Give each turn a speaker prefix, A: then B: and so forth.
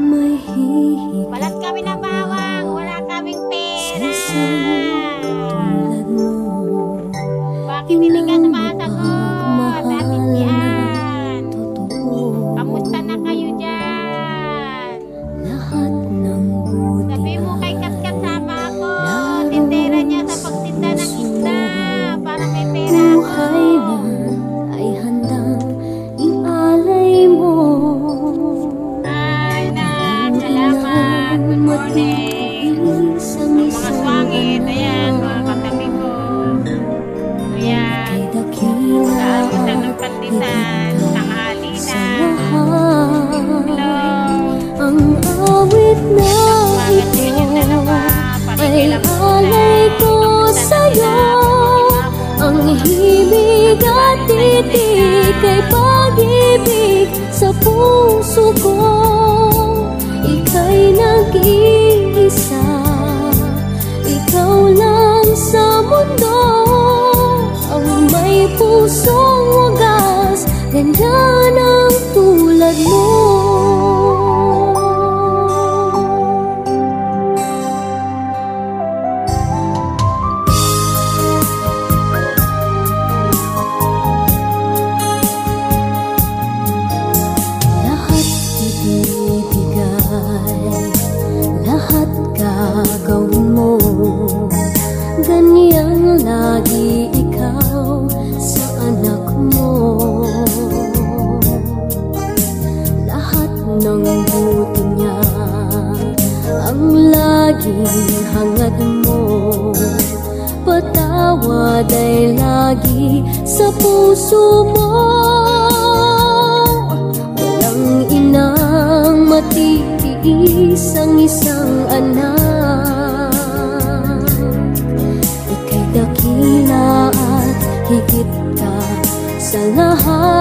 A: may hihigit
B: Balat kami na bawang, wala kaming pera.
A: tulad mo.
B: Bakit hindi ka sumasagot? Bakit yan?
A: Totoo,
B: Kamusta na kayo dyan?
A: lahat ng buti
B: Sabi mo kay Katkat sama ako. Tindera niya sa pagtinda ng isda. Para may pera ako.
A: buhay na ay handang ialay mo.
B: Ay, salamat. Good morning.
A: Sa
B: Ang mga swangit, ayan, mga katabi ko. Ayan, kaalitan ng panditan, tanghali na. Hello.
A: Ang awit na
B: Umagat ko yung dalawa,
A: ay
B: panikilam ko
A: alay ko sa'yo. Ang hibig at titig ay pag-ibig sa puso ko. Ika'y nag-iisa, ikaw lang sa mundo. Ang may pusong wagas, ganda ng tulad mo. Lahat ibibigay, lahat gagawin mo. Ganyan lagi ikaw sa anak mo. Lahat ng buti niya ang laging hangad mo. Patawad ay lagi sa puso mo. Walang inang matitiis ang isang anak. Ika'y dakila at higit ka sa lahat.